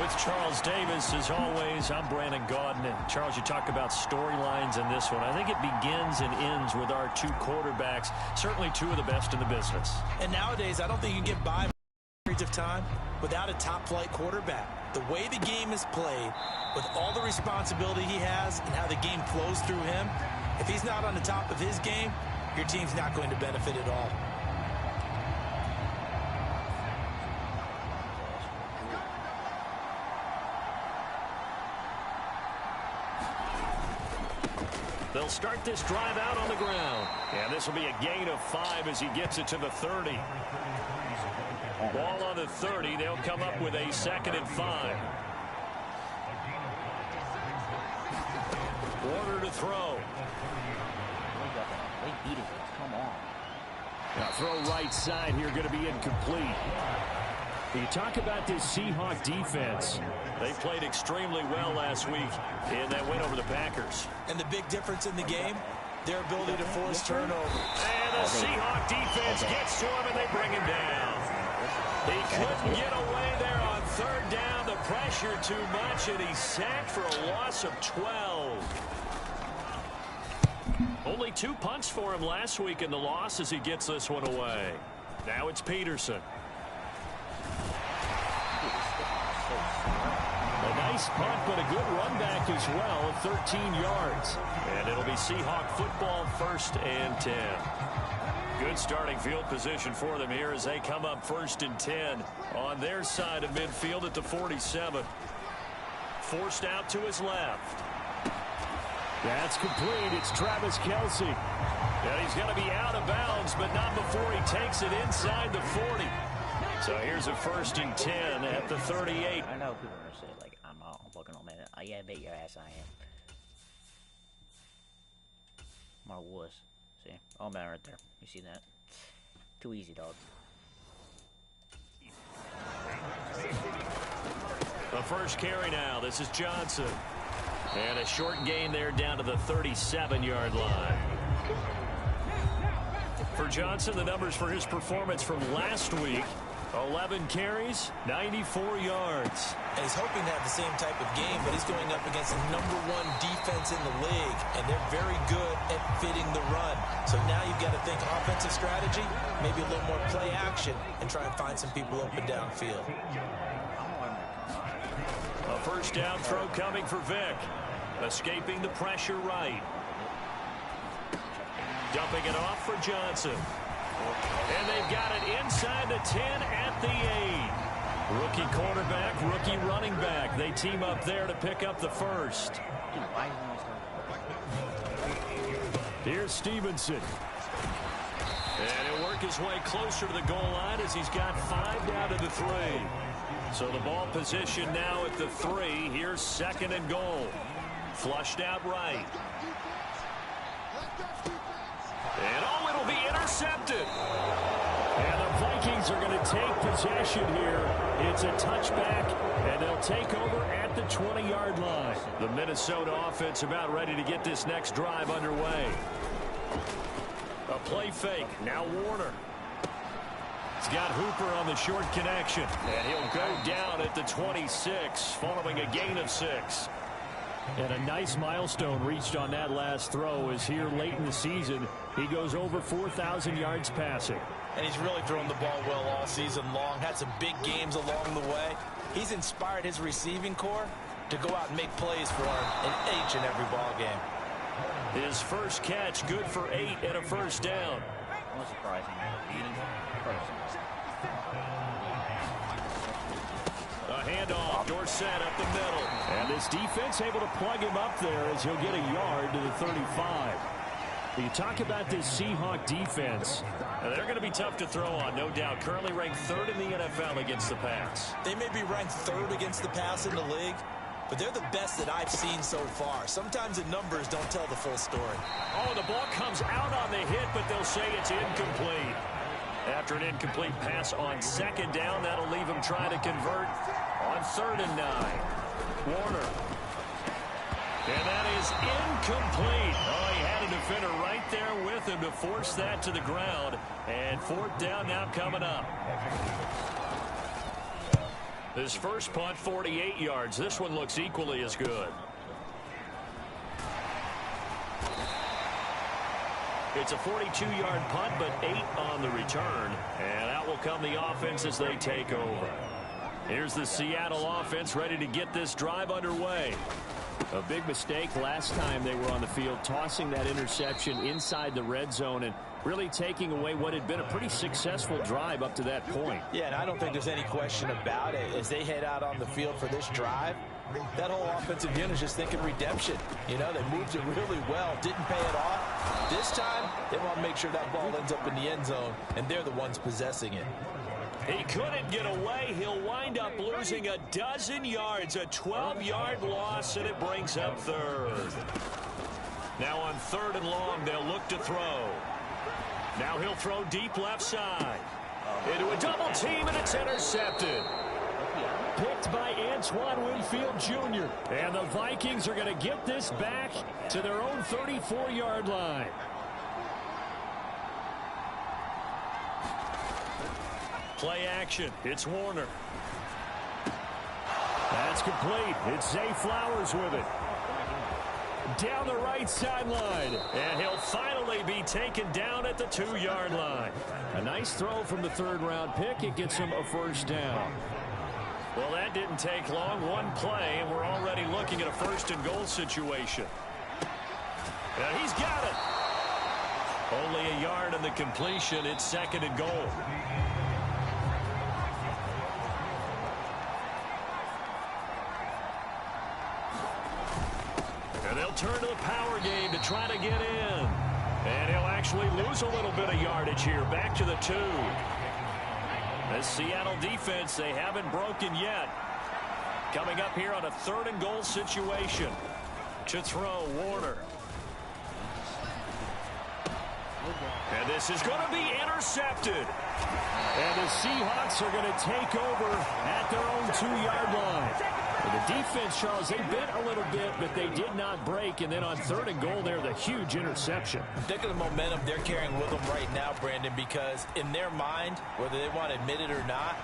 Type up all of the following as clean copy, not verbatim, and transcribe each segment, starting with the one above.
With Charles Davis, as always, I'm Brandon Gaudin. And Charles, you talk about storylines in this one. I think it begins and ends with our two quarterbacks, certainly two of the best in the business. And nowadays, I don't think you can get by periods of time without a top-flight quarterback. The way the game is played, with all the responsibility he has and how the game flows through him, if he's not on the top of his game, your team's not going to benefit at all. They'll start this drive out on the ground. And this will be a gain of 5 as he gets it to the 30. Ball on the 30. They'll come up with a 2nd and 5. Warner to throw. Come on. Now throw right side here, going to be incomplete. You talk about this Seahawk defense. They played extremely well last week in that win over the Packers. And the big difference in the game, their ability to force turnover. And the Seahawk defense gets to him, and they bring him down. He couldn't get away there on 3rd down. The pressure too much, and he's sacked for a loss of 12. Only 2 punts for him last week in the loss as he gets this one away. Now it's Peterson. A nice punt, but a good run back as well of 13 yards. And it'll be Seahawk football, 1st and 10. Good starting field position for them here as they come up 1st and 10 on their side of midfield at the 47. Forced out to his left. That's complete. It's Travis Kelce. And he's going to be out of bounds, but not before he takes it inside the 40. So here's a 1st and 10 at the 38. I know people are going to say, like, I'm fucking on Madden. Yeah, I bet your ass I am. My wuss. See? Oh, man, right there. You see that? Too easy, dog. The first carry now. This is Johnson. And a short gain there down to the 37-yard line. For Johnson, the numbers for his performance from last week: 11 carries, 94 yards. And he's hoping to have the same type of game, but he's going up against the #1 defense in the league, and they're very good at fitting the run. So now you've got to think offensive strategy, maybe a little more play action, and try and find some people open downfield. A 1st down throw coming for Vick. Escaping the pressure right. Dumping it off for Johnson. And they've got it inside the 10 at the 8. Rookie quarterback, rookie running back. They team up there to pick up the 1st. Here's Stevenson. And he'll work his way closer to the goal line as he's got 5 down to the 3. So the ball position now at the 3. Here's 2nd and goal. Flushed out right. And oh, it'll be intercepted. And the Vikings are going to take possession here. It's a touchback, and they'll take over at the 20-yard line. The Minnesota offense about ready to get this next drive underway. A play fake. Now Warner. He's got Hooper on the short connection. And he'll go down at the 26 following a gain of 6. And a nice milestone reached on that last throw is here late in the season. He goes over 4,000 yards passing. And he's really thrown the ball well all season long. Had some big games along the way. He's inspired his receiving corps to go out and make plays for him in each and every ball game. His first catch good for 8 and a 1st down. Not surprising. A handoff, Dorsett up the middle. And this defense able to plug him up there as he'll get a yard to the 35. You talk about this Seahawk defense. Now, they're going to be tough to throw on, no doubt. Currently ranked 3rd in the NFL against the pass. They may be ranked 3rd against the pass in the league, but they're the best that I've seen so far. Sometimes the numbers don't tell the full story. Oh, the ball comes out on the hit, but they'll say it's incomplete. After an incomplete pass on 2nd down, that'll leave him trying to convert on 3rd and 9. Warner. And that is incomplete. Oh, he had a defender right there with him to force that to the ground. And 4th down now coming up. His first punt, 48 yards. This one looks equally as good. It's a 42-yard punt, but 8 on the return. And out will come the offense as they take over. Here's the Seattle offense ready to get this drive underway. A big mistake last time they were on the field, tossing that interception inside the red zone and really taking away what had been a pretty successful drive up to that point. Yeah, and I don't think there's any question about it. As they head out on the field for this drive, that whole offensive unit is just thinking redemption. You know, they moved it really well, didn't pay it off. This time, they want to make sure that ball ends up in the end zone, and they're the ones possessing it. He couldn't get away. He'll wind up losing a dozen yards, a 12-yard loss, and it brings up third. Now on 3rd and long, they'll look to throw. Now he'll throw deep left side. Into a double team, and it's intercepted. Picked by Antoine Winfield Jr. And the Vikings are going to get this back to their own 34-yard line. Play action. It's Warner. That's complete. It's Zay Flowers with it. Down the right sideline. And he'll finally be taken down at the 2-yard line. A nice throw from the 3rd-round pick. It gets him a first down. Well, that didn't take long. One play, and we're already looking at a 1st and goal situation. And he's got it. Only a yard in the completion. It's 2nd and goal. And they'll turn to the power game to try to get in. And he'll actually lose a little bit of yardage here. Back to the 2. The Seattle defense, they haven't broken yet. Coming up here on a 3rd and goal situation. To throw, Warner. And this is going to be intercepted. And the Seahawks are going to take over at their own 2-yard line. The defense, Charles, they bent a little bit, but they did not break. And then on 3rd and goal there, the huge interception. Think of the momentum they're carrying with them right now, Brandon, because in their mind, whether they want to admit it or not,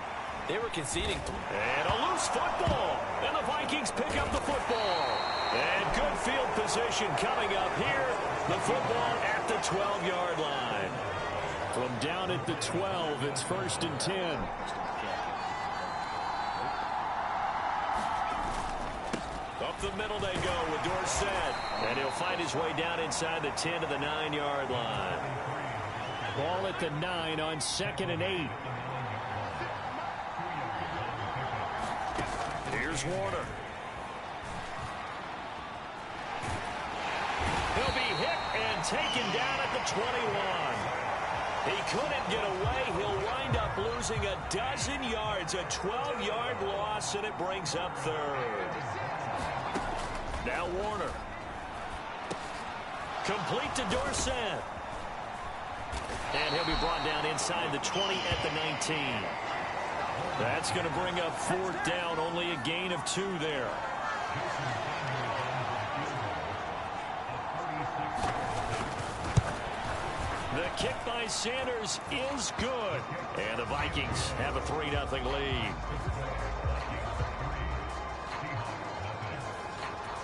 they were conceding. And a loose football. And the Vikings pick up the football. And good field position coming up here. The football at the 12-yard line. From down at the 12, it's 1st and 10. Up the middle they go with Dorsett. And he'll find his way down inside the 10 to the 9-yard line. Ball at the 9 on 2nd and 8. Here's Warner. He'll be hit and taken down at the 21. He couldn't get away. He'll wind up losing a dozen yards, a 12-yard loss, and it brings up 3rd. Now Warner. Complete to Dorsett. And he'll be brought down inside the 20 at the 19. That's going to bring up 4th down, only a gain of 2 there. The kick by Sanders is good. And the Vikings have a 3-0 lead.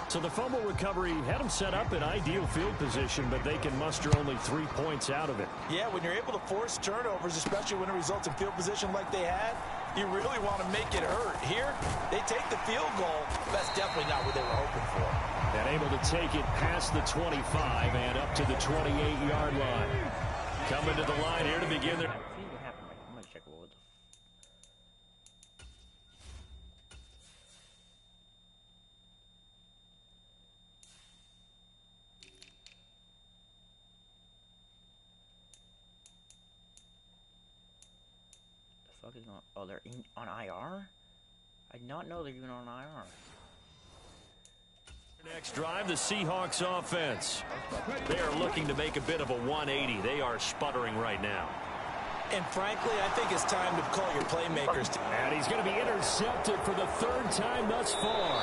So the fumble recovery had them set up in ideal field position, but they can muster only 3 points out of it. Yeah, when you're able to force turnovers, especially when it results in field position like they had, you really want to make it hurt. Here, they take the field goal. That's definitely not what they were hoping for. And able to take it past the 25 and up to the 28-yard line. Coming to the line here to begin their... Oh, they're on IR? I did not know they're even on IR. Next drive, the Seahawks offense. They are looking to make a bit of a 180. They are sputtering right now. And frankly, I think it's time to call your playmakers. And he's going to be intercepted for the 3rd time thus far.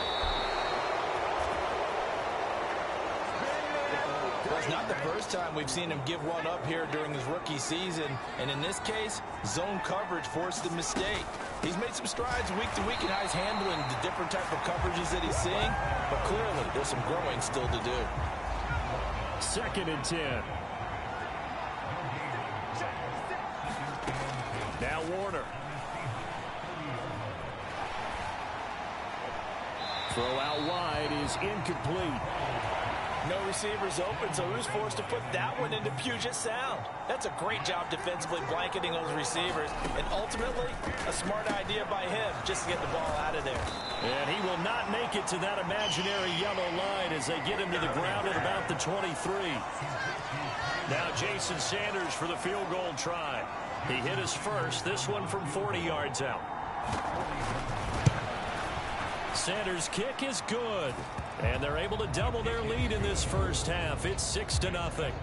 Well, it's not the first time we've seen him give one up here during his rookie season. And in this case, zone coverage forced the mistake. He's made some strides week to week in how he's handling the different type of coverages that he's seeing. But clearly, there's some growing still to do. 2nd and 10. Now Warner. Throw out wide is incomplete. No receivers open, so he was forced to put that one into Puget Sound. That's a great job defensively blanketing those receivers, and ultimately, a smart idea by him just to get the ball out of there. And he will not make it to that imaginary yellow line as they get him to the ground at about the 23. Now Jason Sanders for the field goal try. He hit his first, this one from 40 yards out. Sanders' kick is good. And they're able to double their lead in this first half. It's 6-0.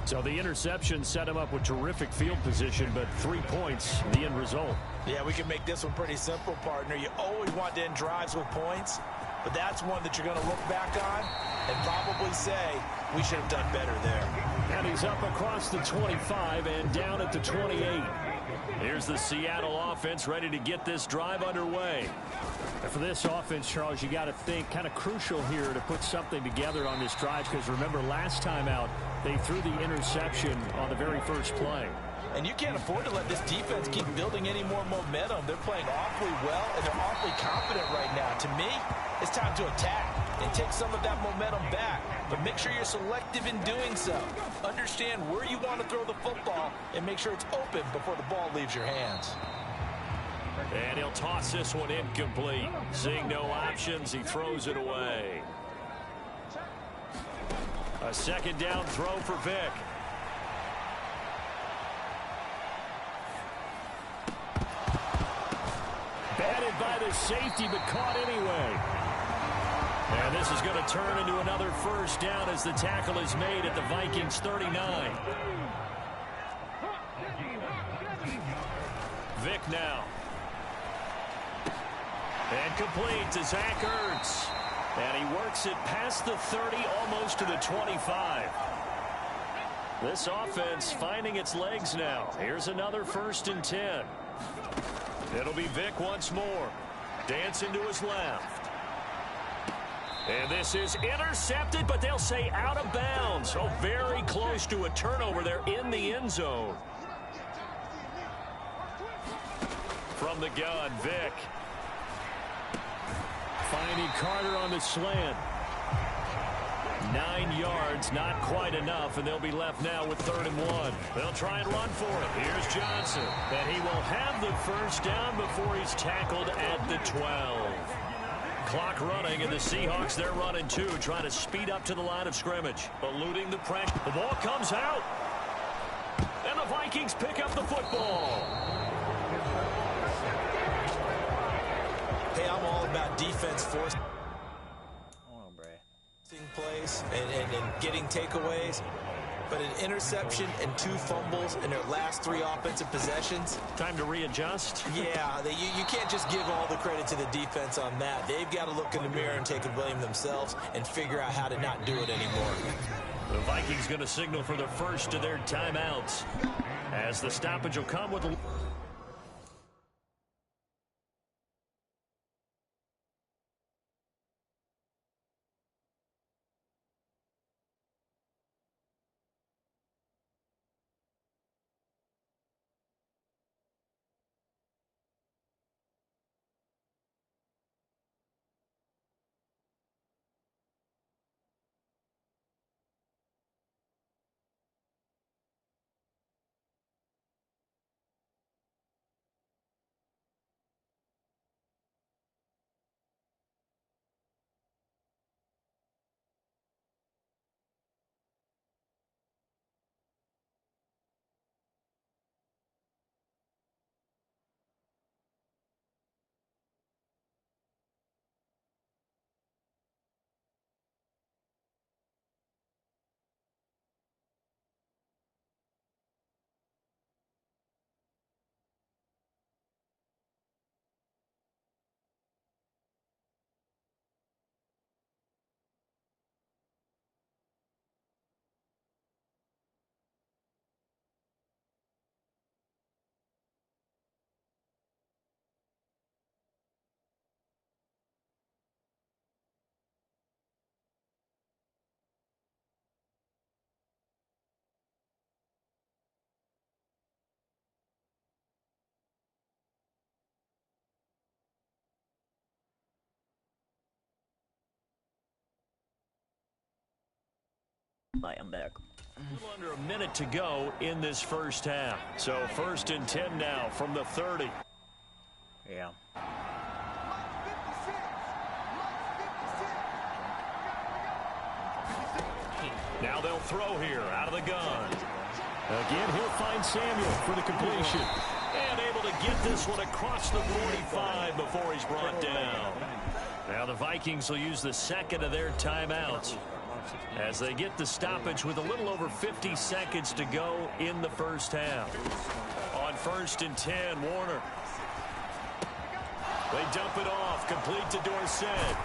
So the interception set him up with terrific field position, but 3 points, the end result. Yeah, we can make this one pretty simple, partner. You always want to end drives with points, but that's one that you're going to look back on and probably say, we should have done better there. And he's up across the 25 and down at the 28. Here's the Seattle offense ready to get this drive underway. And for this offense, Charles, you got to think kind of crucial here to put something together on this drive, because remember last time out they threw the interception on the very first play. And you can't afford to let this defense keep building any more momentum. They're playing awfully well, and they're awfully confident right now. To me, it's time to attack and take some of that momentum back. But make sure you're selective in doing so. Understand where you want to throw the football and make sure it's open before the ball leaves your hands. And he'll toss this one incomplete. Seeing no options, he throws it away. A 2nd down throw for Vick. Batted by the safety, but caught anyway. And this is going to turn into another first down as the tackle is made at the Vikings 39. Vick now. And complete to Zach Ertz. And he works it past the 30, almost to the 25. This offense finding its legs now. Here's another 1st and 10. It'll be Vick once more. Dancing to his left. And this is intercepted, but they'll say out of bounds. So very close to a turnover there in the end zone. From the gun, Vick. Finding Carter on the slant. 9 yards, not quite enough, and they'll be left now with 3rd and 1. They'll try and run for it. Here's Johnson. And he will have the first down before he's tackled at the 12. Clock running, and the Seahawks, they're running too, trying to speed up to the line of scrimmage. Eluding the pressure. The ball comes out. And the Vikings pick up the football. Hey, I'm all about defense forcing Bray. plays and getting takeaways. But an interception and 2 fumbles in their last 3 offensive possessions. Time to readjust. Yeah, you can't just give all the credit to the defense on that. They've got to look in the mirror and take the blame themselves and figure out how to not do it anymore. The Vikings going to signal for the first of their timeouts, as the stoppage will come with Hi, I'm back. A little under a minute to go in this first half. So 1st and 10 now from the 30. Yeah. Now they'll throw here out of the gun. Again, he'll find Samuel for the completion. And able to get this one across the 45 before he's brought down. Now the Vikings will use the second of their timeouts as they get the stoppage with a little over 50 seconds to go in the first half. On 1st and 10, Warner. They dump it off, complete to Dorsett.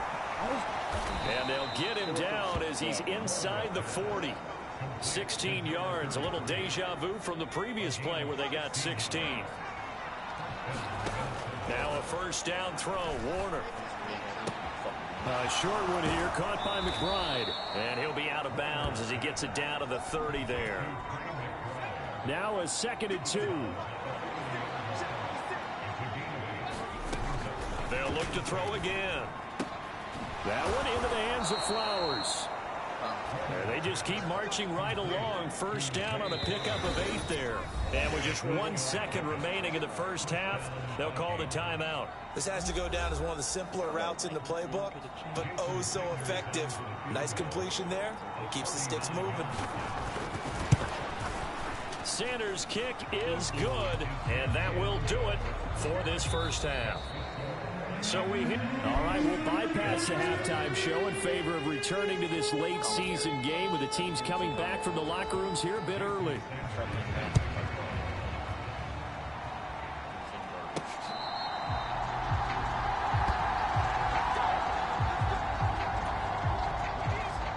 And they'll get him down as he's inside the 40. 16 yards, a little deja vu from the previous play where they got 16. Now a first down throw, Warner. A short one here, caught by McBride. And he'll be out of bounds as he gets it down to the 30 there. Now a 2nd and 2. They'll look to throw again. That one into the hands of Flowers. They just keep marching right along. First down on a pickup of 8 there. And with just 1 second remaining in the first half, they'll call the timeout. This has to go down as one of the simpler routes in the playbook, but oh so effective. Nice completion there. Keeps the sticks moving. Sanders' kick is good, and that will do it for this first half. So all right, we'll bypass the halftime show in favor of returning to this late season game with the teams coming back from the locker rooms here a bit early.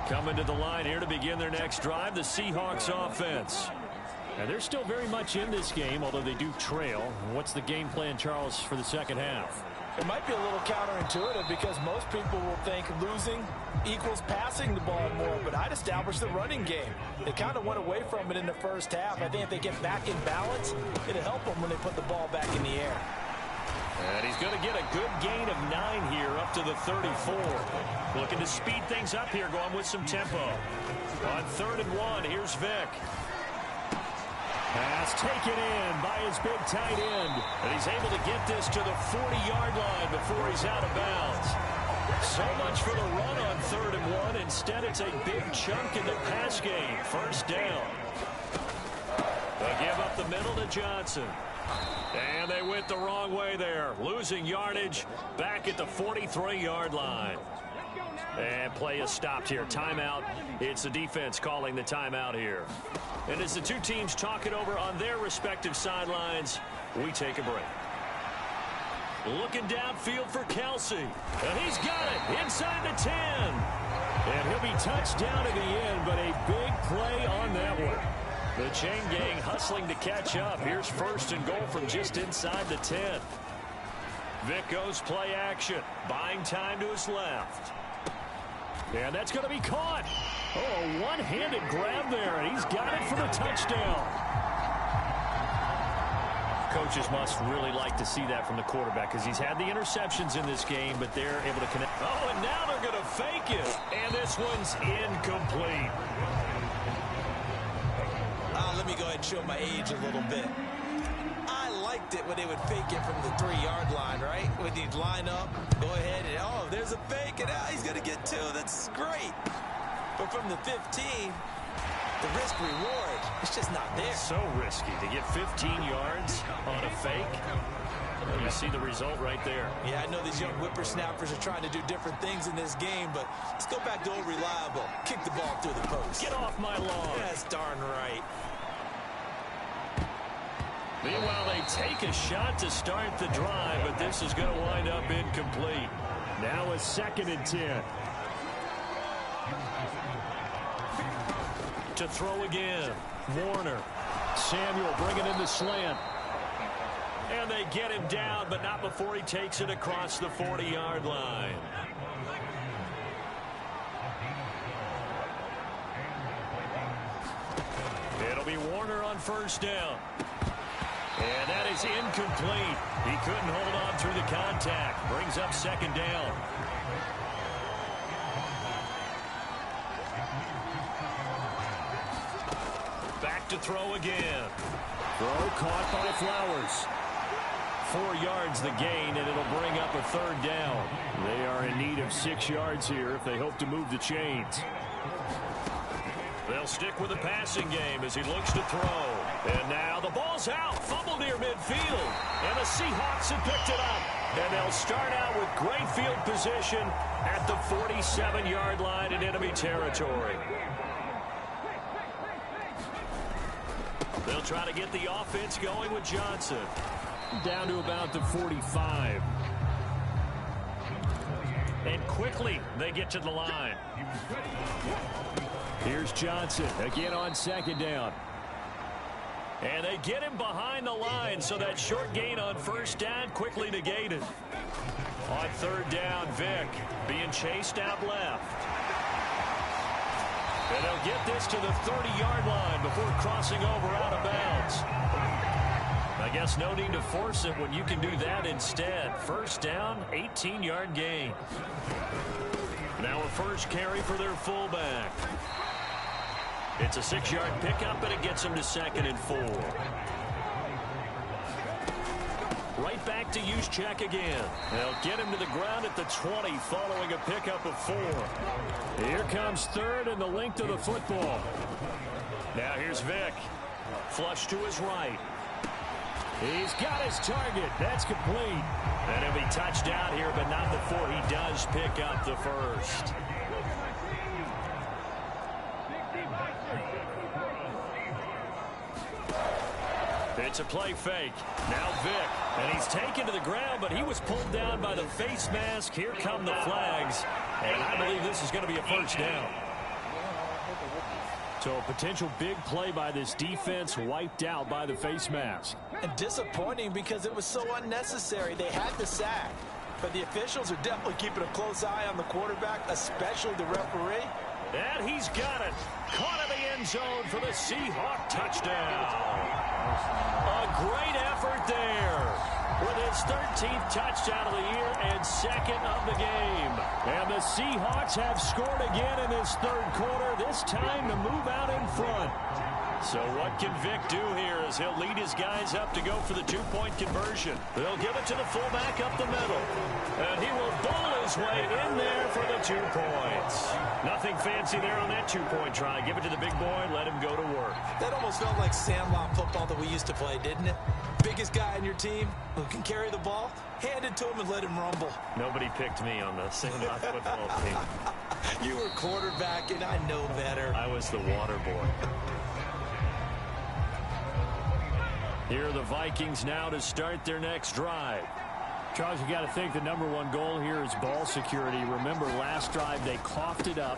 Coming to the line here to begin their next drive, the Seahawks offense. And they're still very much in this game, although they do trail. What's the game plan, Charles, for the second half? It might be a little counterintuitive because most people will think losing equals passing the ball more, but I'd establish the running game. They kind of went away from it in the first half. I think if they get back in balance, it'll help them when they put the ball back in the air. And he's going to get a good gain of 9 here up to the 34. Looking to speed things up here, going with some tempo. On 3rd and 1, here's Vick. Pass taken in by his big tight end. And he's able to get this to the 40-yard line before he's out of bounds. So much for the run on 3rd and 1. Instead, it's a big chunk in the pass game. First down. They'll give up the middle to Johnson. And they went the wrong way there. Losing yardage back at the 43-yard line. And play is stopped here. Timeout. It's the defense calling the timeout here. And as the two teams talk it over on their respective sidelines, we take a break. Looking downfield for Kelsey. And he's got it inside the 10. And he'll be touched down at the end, but a big play on that one. The chain gang hustling to catch up. Here's 1st and goal from just inside the 10. Vick goes play action. Buying time to his left. And that's going to be caught. Oh, a one-handed grab there, and he's got it for the touchdown. Coaches must really like to see that from the quarterback because he's had the interceptions in this game, but they're able to connect. Oh, and now they're going to fake it. And this one's incomplete. Let me go ahead and show my age a little bit. I liked it when they would fake it from the 3-yard line, right? When he'd line up, go ahead, and oh, there's a fake, and he's going to get 2. That's great. But from the 15, the risk-reward, it's just not there. So risky to get 15 yards on a fake. You see the result right there. Yeah, I know these young whippersnappers are trying to do different things in this game, but let's go back to old reliable. Kick the ball through the post. Get off my lawn. That's darn right. Meanwhile, they take a shot to start the drive, but this is going to wind up incomplete. Now a 2nd and 10. To throw again. Warner. Samuel bringing in the slant. And they get him down, but not before he takes it across the 40-yard line. It'll be Warner on 1st down. And that is incomplete. He couldn't hold on through the contact. Brings up 2nd down. Back to throw again. Throw caught by Flowers. 4 yards the gain, and it'll bring up a third down. They are in need of 6 yards here if they hope to move the chains. They'll stick with the passing game as he looks to throw. And now the ball's out. Fumble near midfield. And the Seahawks have picked it up. And they'll start out with great field position at the 47-yard line in enemy territory. They'll try to get the offense going with Johnson. Down to about the 45. And quickly they get to the line. Here's Johnson again on second down. And they get him behind the line, so that short gain on first down quickly negated. On third down, Vick being chased out left. And they'll get this to the 30-yard line before crossing over out of bounds. I guess no need to force it when you can do that instead. First down, 18-yard gain. Now a first carry for their fullback. It's a 6-yard pickup, and it gets him to 2nd and 4. Right back to Juszczyk again. They'll get him to the ground at the 20 following a pickup of 4. Here comes third and the length of the football. Now here's Vick. Flush to his right. He's got his target. That's complete. And he'll be touched out here, but not before he does pick up the first. It's a play fake. Now Vick. And he's taken to the ground, but he was pulled down by the face mask. Here come the flags. And I believe this is going to be a first down. So a potential big play by this defense wiped out by the face mask. And disappointing because it was so unnecessary. They had the sack. But the officials are definitely keeping a close eye on the quarterback, especially the referee. And he's got it. Caught in the end zone for the Seahawk touchdown. A great effort there with his 13th touchdown of the year and 2nd of the game. And the Seahawks have scored again in this third quarter, this time to move out in front. So what can Vick do here as he'll lead his guys up to go for the two-point conversion? They'll give it to the fullback up the middle. And he will bowl his way in there for the 2 points. Nothing fancy there on that two-point try. Give it to the big boy, let him go to work. That almost felt like sandlot football that we used to play, didn't it? Biggest guy on your team who can carry the ball, hand it to him and let him rumble. Nobody picked me on the sandlot football team. You were quarterback, and I know better. I was the water boy. Here are the Vikings now to start their next drive. Charles, you got to think the #1 goal here is ball security. Remember, last drive they coughed it up,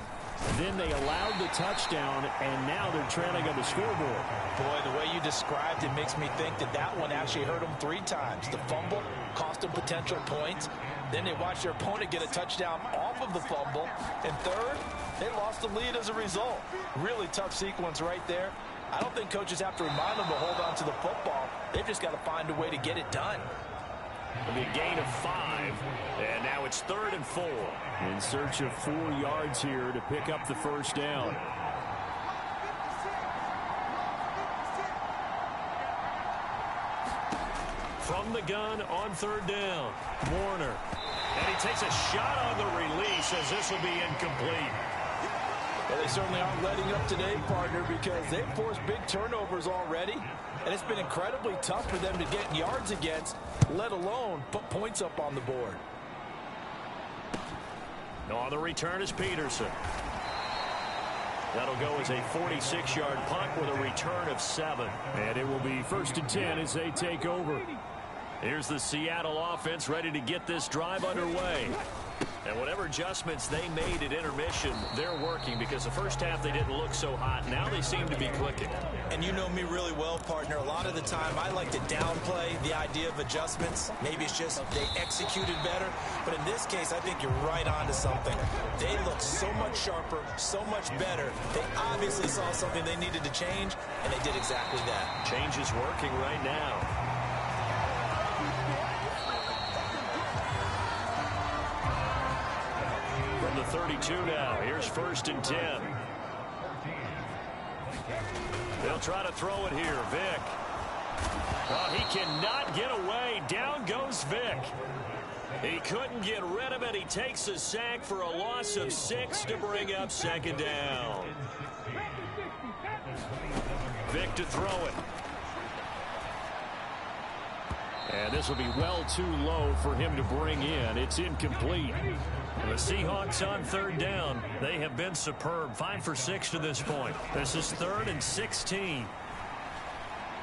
then they allowed the touchdown, and now they're trailing on the scoreboard. Boy, the way you described it makes me think that that one actually hurt them 3 times. The fumble cost them potential points. Then they watched their opponent get a touchdown off of the fumble. And third, they lost the lead as a result. Really tough sequence right there. I don't think coaches have to remind them to hold on to the football. They've just got to find a way to get it done. It'll be a gain of 5, and now it's 3rd and 4. In search of 4 yards here to pick up the first down. From the gun on 3rd down, Warner. And he takes a shot on the release as this will be incomplete. Well, they certainly aren't letting up today, partner, because they've forced big turnovers already, and it's been incredibly tough for them to get yards against, let alone put points up on the board. On the return is Peterson. That'll go as a 46-yard punt with a return of 7. And it will be 1st and 10 as they take over. Here's the Seattle offense ready to get this drive underway. And whatever adjustments they made at intermission, they're working because the first half they didn't look so hot. Now they seem to be clicking. And you know me really well, partner. A lot of the time I like to downplay the idea of adjustments. Maybe it's just they executed better. But in this case, I think you're right on to something. They look so much sharper, so much better. They obviously saw something they needed to change, and they did exactly that. Change is working right now. The 32 now. Here's 1st and 10. They'll They'll try to throw it here. Vick. Oh, he cannot get away. Down goes Vick. He couldn't get rid of it. He takes a sack for a loss of 6 to bring up second down. Vick to throw it. And this will be well too low for him to bring in. It's incomplete. The Seahawks on third down. They have been superb. 5 for 6 to this point. This is 3rd and 16.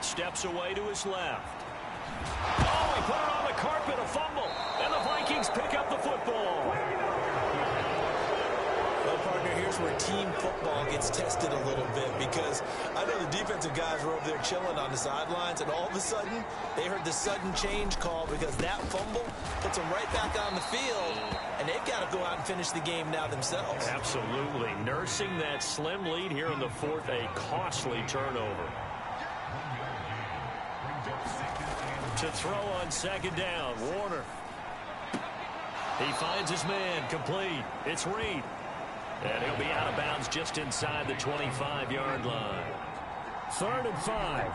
Steps away to his left. Oh, he put it on the carpet, a fumble. And the Vikings pick up the football. Well, partner, here's where team football gets tested a little bit, because I know the defensive guys were over there chilling on the sidelines, and all of a sudden, they heard the sudden change call because that fumble puts them right back on the field, and they've got to go out and finish the game now themselves. Absolutely. Nursing that slim lead here in the 4th, a costly turnover. To throw on second down, Warner. He finds his man, complete. It's Reed. And he'll be out of bounds just inside the 25-yard line. 3rd and 5.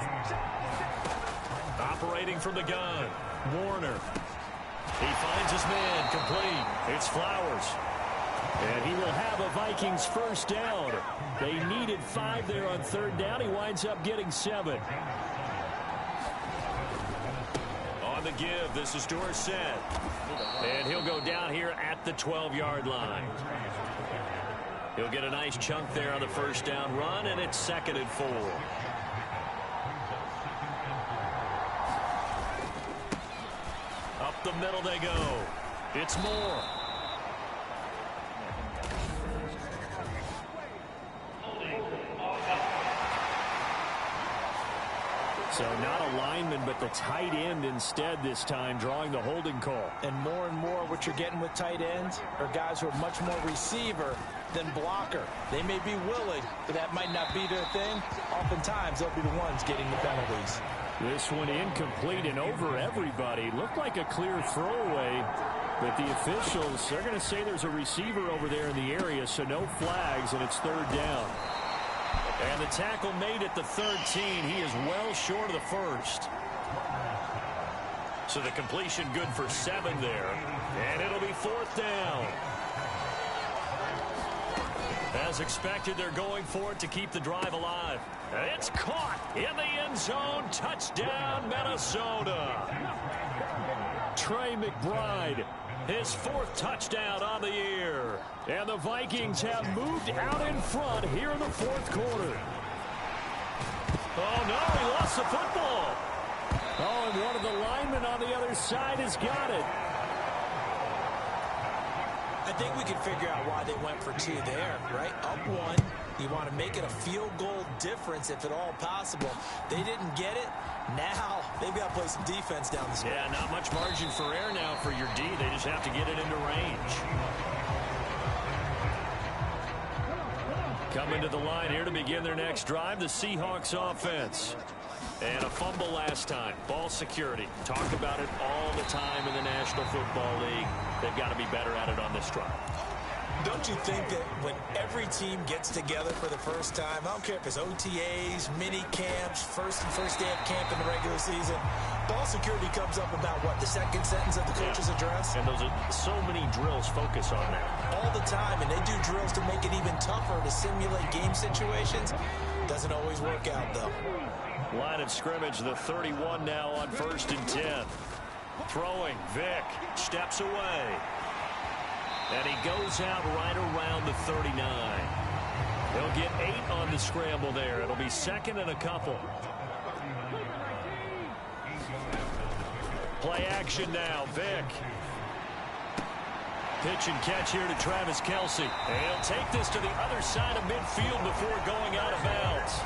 Operating from the gun, Warner. He finds his man, complete. It's Flowers. And he will have a Vikings first down. They needed 5 there on 3rd down. He winds up getting 7. On the give, this is Dorsett. And he'll go down here at the 12-yard line. He'll get a nice chunk there on the first down run, and it's 2nd and 4. Up the middle they go. It's Moore. So not a lineman, but the tight end instead this time, drawing the holding call. And more what you're getting with tight ends are guys who are much more receiver than blocker. They may be willing, but that might not be their thing. Oftentimes, they'll be the ones getting the penalties. This one incomplete and over everybody. Looked like a clear throwaway, but the officials, they're going to say there's a receiver over there in the area, so no flags, and it's 3rd down. And the tackle made at the 13. He is well short of the first. So the completion good for 7 there. And it'll be 4th down. As expected, they're going for it to keep the drive alive. It's caught in the end zone. Touchdown, Minnesota. Trey McBride, his 4th touchdown on the year. And the Vikings have moved out in front here in the 4th quarter. Oh, no, he lost the football. Oh, and one of the linemen on the other side has got it. I think we can figure out why they went for 2 there, right? Up 1. You want to make it a field goal difference if at all possible. They didn't get it. Now they've got to play some defense down the stretch. Yeah, not much margin for error now for your D. They just have to get it into range. Coming to the line here to begin their next drive, the Seahawks offense. And a fumble last time. Ball security. Talk about it all the time in the National Football League. They've got to be better at it on this drive. Don't you think that when every team gets together for the first time, I don't care if it's OTAs, mini camps, first day of camp in the regular season, ball security comes up about, what, the 2nd sentence of the coach's address? And those are so many drills focus on that. All the time, and they do drills to make it even tougher to simulate game situations. Doesn't always work out, though. Line of scrimmage, the 31 now on 1st and 10. Throwing, Vick steps away. And he goes out right around the 39. He'll get 8 on the scramble there. It'll be 2nd and a couple. Play action now, Vick. Pitch and catch here to Travis Kelce. And he'll take this to the other side of midfield before going out of bounds.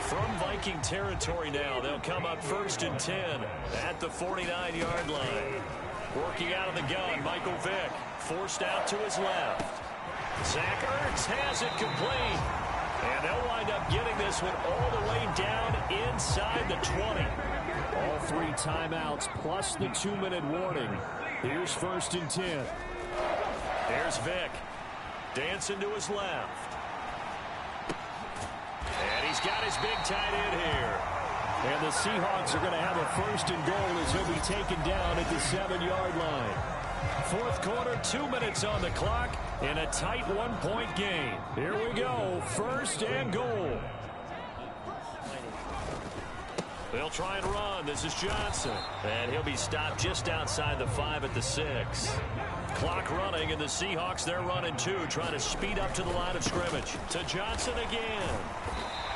From Viking territory now, they'll come up 1st and 10 at the 49-yard line. Working out of the gun, Michael Vick, forced out to his left. Zach Ertz has it complete. And they'll wind up getting this one all the way down inside the 20. All 3 timeouts plus the 2-minute warning. Here's 1st and 10. There's Vick. Dancing to his left. And he's He's got his big tight end here. And the Seahawks are going to have a 1st and goal as he'll be taken down at the 7-yard line. 4th quarter, 2 minutes on the clock in a tight 1-point game. Here we go, 1st and goal. They'll try and run. This is Johnson. And he'll be stopped just outside the 5 at the 6. Clock running, and the Seahawks, they're running too, trying to speed up to the line of scrimmage. To Johnson again.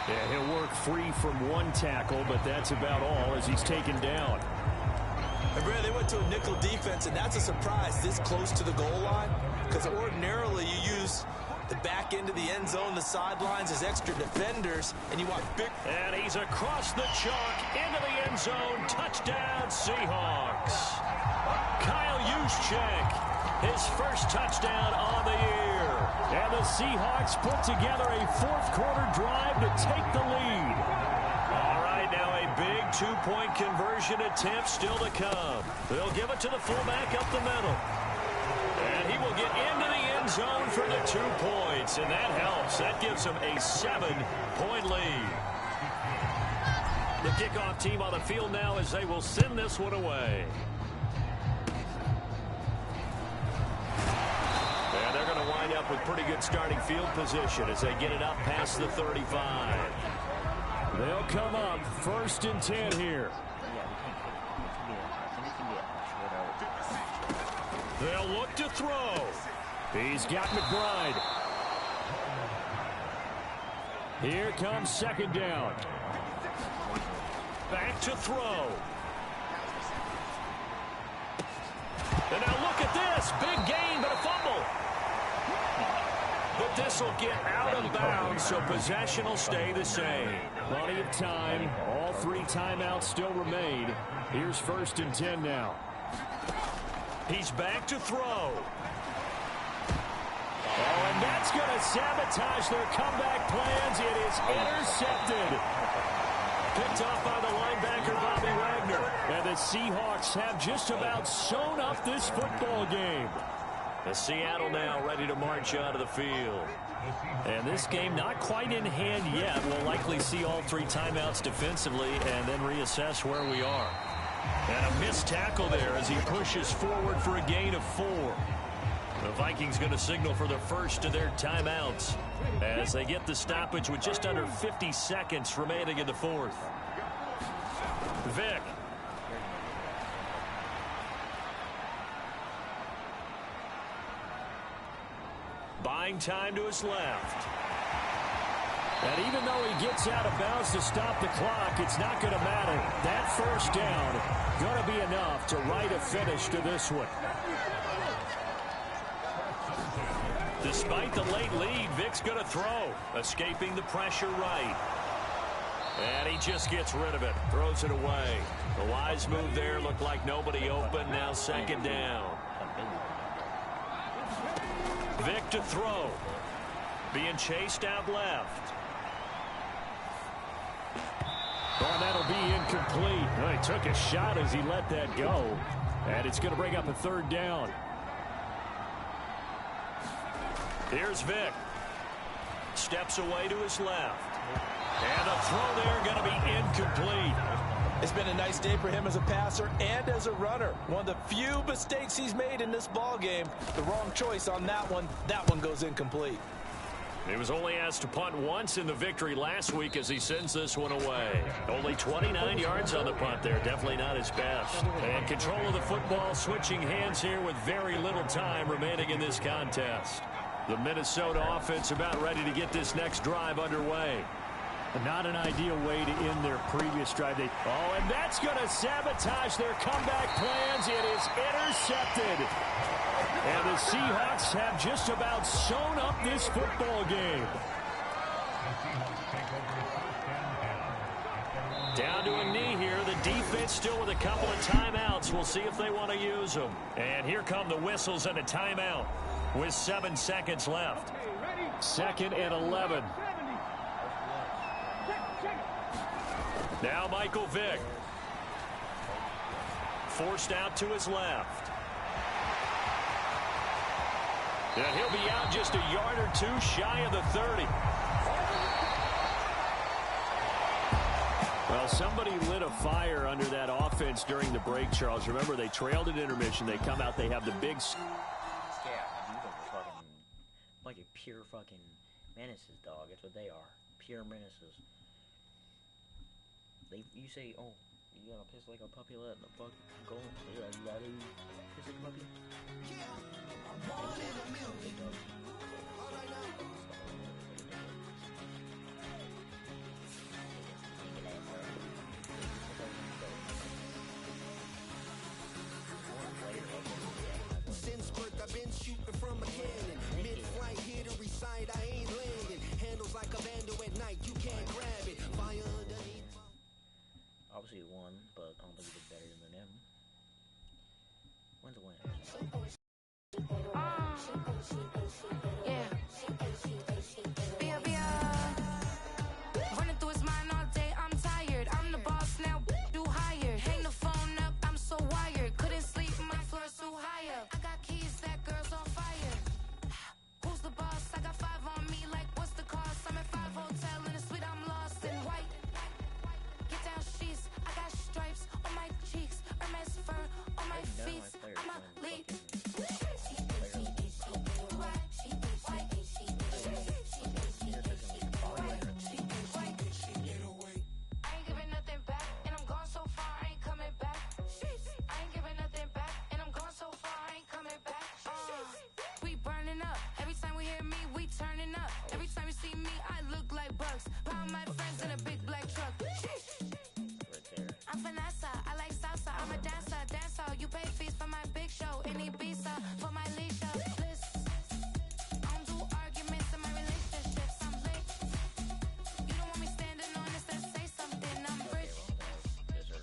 Yeah, he'll work free from 1 tackle, but that's about all as he's taken down. And Brad, they went to a nickel defense, and that's a surprise this close to the goal line, because ordinarily you use the back end of the end zone, the sidelines as extra defenders, and you want big. And he's across the chalk into the end zone. Touchdown, Seahawks. Kyle Juszczyk, his first touchdown on the year. And the Seahawks put together a 4th quarter drive to take the lead. All right, now a big 2-point conversion attempt still to come. They'll give it to the fullback up the middle. And he will get into the end zone for the 2 points, and that helps. That gives him a 7-point lead. The kickoff team on the field now as they will send this one away. And they're going to wind up with pretty good starting field position as they get it up past the 35. They'll come up 1st and 10 here. They'll look to throw. He's got McBride. Here comes 2nd down. Back to throw. And now look at this. Big gain, but a fumble. But this will get out of bounds, so possession will stay the same. Plenty of time. All 3 timeouts still remain. Here's 1st and 10 now. He's back to throw. Oh, and that's going to sabotage their comeback plans. It is intercepted. Picked off by the linebacker, Bobby Wagner. And the Seahawks have just about sewn up this football game. The Seattle now ready to march out of the field. And this game not quite in hand yet. We'll likely see all 3 timeouts defensively and then reassess where we are. And a missed tackle there as he pushes forward for a gain of 4. The Vikings going to signal for the first of their timeouts as they get the stoppage with just under 50 seconds remaining in the 4th. Vick. Buying time to his left. And even though he gets out of bounds to stop the clock, it's not going to matter. That 1st down going to be enough to write a finish to this one. Despite the late lead, Vick's going to throw, escaping the pressure right. And he just gets rid of it, throws it away. The wise move there, looked like nobody open, now 2nd down. Vick to throw, being chased out left. Oh, and that'll be incomplete. Well, he took a shot as he let that go. And it's going to bring up a 3rd down. Here's Vick. Steps away to his left. And the throw there going to be incomplete. It's been a nice day for him as a passer and as a runner. One of the few mistakes he's made in this ball game. The wrong choice on that one. That one goes incomplete. He was only asked to punt once in the victory last week as he sends this one away. Only 29 yards on the punt there. Definitely not his best. And control of the football switching hands here with very little time remaining in this contest. The Minnesota offense about ready to get this next drive underway. Not an ideal way to end their previous drive. Oh, and that's going to sabotage their comeback plans. It is intercepted. And the Seahawks have just about sewn up this football game. Down to a knee here. The defense still with a couple of timeouts. We'll see if they want to use them. And here come the whistles and a timeout with 7 seconds left. 2nd and 11. Now Michael Vick. Forced out to his left. And he'll be out just a yard or 2 shy of the 30. Well, somebody lit a fire under that offense during the break, Charles. Remember, they trailed at intermission. They come out, they have the big... Yeah, these are fucking... bunch of pure fucking menaces, dog. That's what they are. Pure menaces. You say, oh, you gotta piss like a puppy, let the fuck go. Yeah, you gotta piss like a puppy. I'm one in a million. Alright now. Since birth I've been shooting from a cannon. Mid-flight here to recite, I ain't landing. Handles like a vandal at night, you can't grab it. Fire underneath. Obviously he won, but I don't think he did better than them. When's the win? Yeah. Running through his mind all day, I'm tired. I'm the boss now, do hired. Hang the phone up, I'm so wired. Couldn't sleep, my floor's too high up. I got keys, that girl's on fire. Who's the boss? I got 5 on me, like what's the cost? I'm at 5 hotel in a suite, I'm lost in white. Get down sheets, I got stripes on my cheeks, Hermes fur on my feet. I'm a lead. I ain't giving nothing back, and I'm gone so far, I ain't coming back. I ain't giving nothing back, and I'm gone so far, I ain't coming back. We burning up. Every time we hear me, we turning up. Every time you see me, I look like bugs. Pound my friends in a big black truck. I'm Vanessa, I like salsa. I'm a dancer, you pay fees for my big show in Ibiza for my leisure. I don't do arguments in my relationships. I'm lit. You don't want me standing on this, then say something. I'm rich.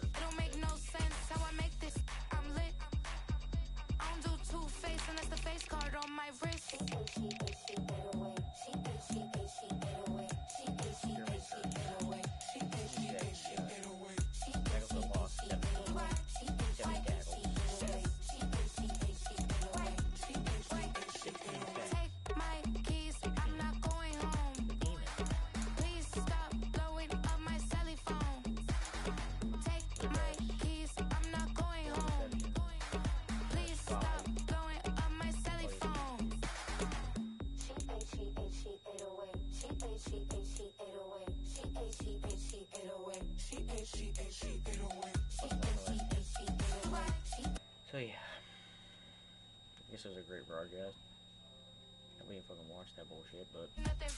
It don't make no sense how I make this. I'm lit. I don't do two-face unless the face card on my wrist. Take my keys, I'm not going home. Please stop blowing up my celly phone. Take my keys, I'm not going home. Please stop blowing up my celly phone. So yeah, I guess it was a great broadcast. We didn't fucking watch that bullshit, but